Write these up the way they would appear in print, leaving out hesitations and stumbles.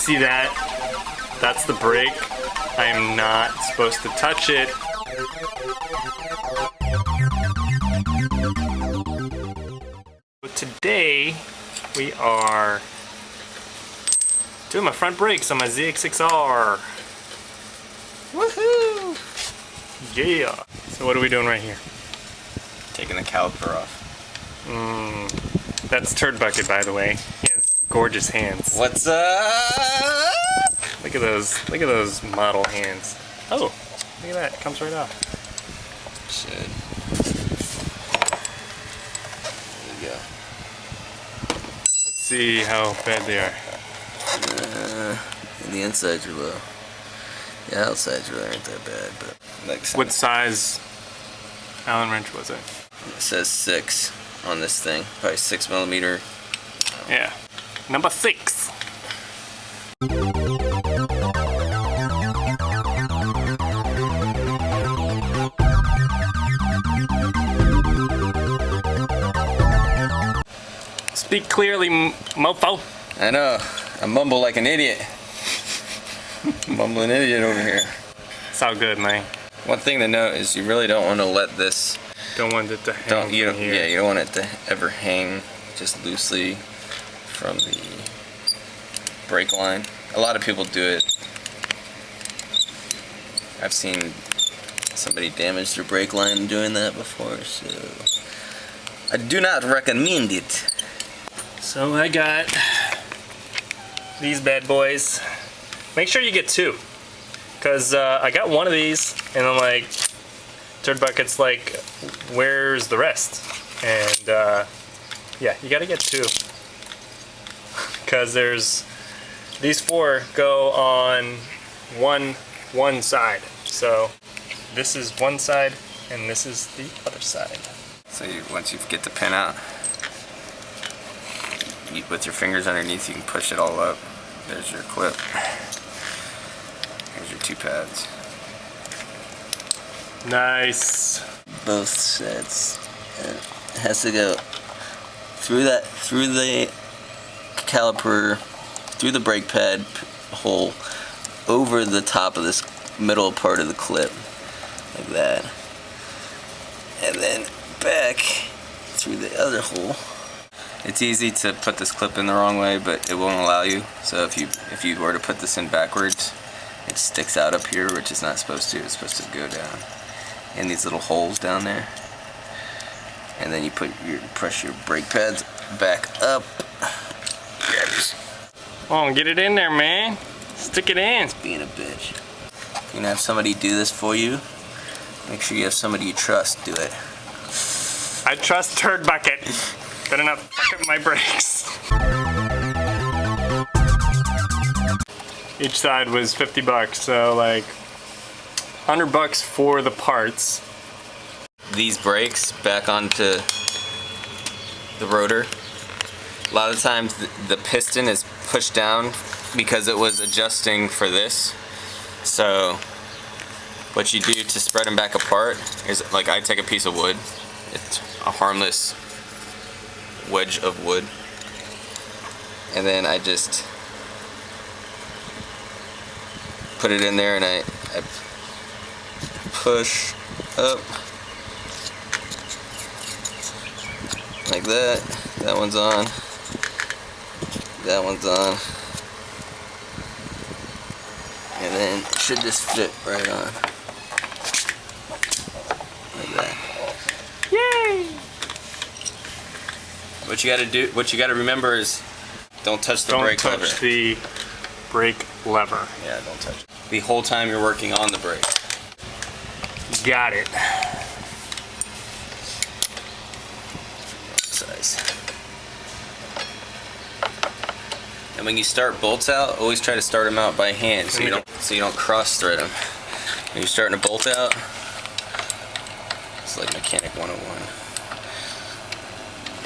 see that? That's the brake. I am not supposed to touch it. So today we are doing my front brakes on my ZX6R. Woohoo! Yeah. So what are we doing right here? Taking the caliper off. That's Turd Bucket, by the way. He has gorgeous hands. What's up? Look at those model hands. Oh, look at that, it comes right off. Shit. There you go. Let's see how bad they are. The insides are low. The outsides really aren't that bad, but like What size Allen wrench was it? It says 6 on this thing, probably 6mm. Yeah, number 6. Speak clearly, mofo. I know. I mumble like an idiot. Mumbling idiot over here. It's all good, man. One thing to note is you really don't want to let this. Don't want it to hang You from here. Yeah, you don't want it to ever hang just loosely from the brake line. A lot of people do it. I've seen somebody damage their brake line doing that before, so I do not recommend it. So I got these bad boys. Make sure you get 2, because I got one of these and I'm like, Turd Bucket's like, where's the rest? And yeah, you gotta get 2, because there's these 4 go on one side. So this is one side and this is the other side. So once you get the pin out, with your fingers underneath, you can push it all up. There's your clip. Here's your 2 pads. Nice. Both sets. It has to go through the caliper, through the brake pad hole, over the top of this middle part of the clip, like that, and then back through the other hole. It's easy to put this clip in the wrong way, but it won't allow you. So if you were to put this in backwards, it sticks out up here, which is not supposed to. It's supposed to go down in these little holes down there. And then you press your brake pads back up. Oh, get it in there, man. Stick it in. Being a bitch. You're gonna have somebody do this for you. Make sure you have somebody you trust do it. I trust Turd Bucket. Better not fuck up my brakes. Each side was 50 bucks, so like 100 bucks for the parts. These brakes back onto the rotor. A lot of times the piston is pushed down because it was adjusting for this. So what you do to spread them back apart is, like, I take a piece of wood. It's a harmless wedge of wood, and then I just put it in there and I push up like that. That one's on, that one's on, and then it should just fit right on like that. Yay! What you gotta remember is, don't touch the brake lever. Don't touch the brake lever. Yeah, don't touch it. The whole time you're working on the brake. Got it. Size. And when you start bolts out, always try to start them out by hand, so you don't cross thread them. When you're starting to bolt out, it's like Mechanic 101.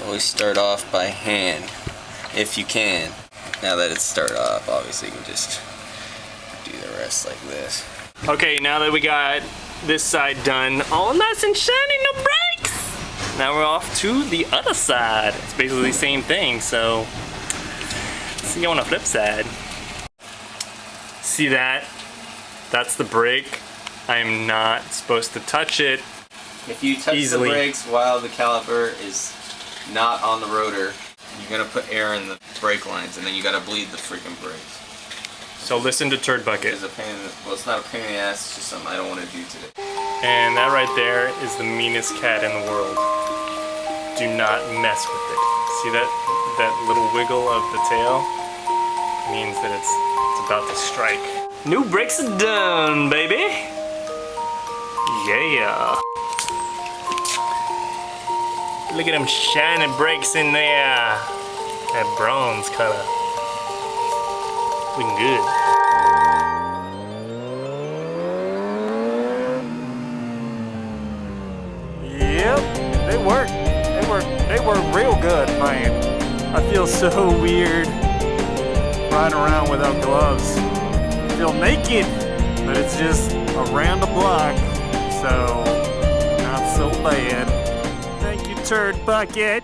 Always start off by hand, if you can. Now that it's started off, obviously you can just do the rest like this. Okay, now that we got this side done, all nice and shiny, no brakes! Now we're off to the other side. It's basically the same thing, so let's see on the flip side. See that? That's the brake. I am not supposed to touch it. If you touch easily. the brakes while the caliper is not on the rotor, you're gonna put air in the brake lines, and then you gotta bleed the freaking brakes. So listen to Turd Bucket. It's a pain in the, well, it's not a pain in the ass, it's just something I don't want to do today. And that right there is the meanest cat in the world. Do not mess with it. See that little wiggle of the tail? Means that it's about to strike. New brakes are done, baby. Yeah. Look at them shiny brakes in there. That bronze color. Looking good. Yep, they work. They work real good, man. I feel so weird riding around without gloves. I feel naked, but it's just around the block, so not so bad. Thank you, Turd Bucket.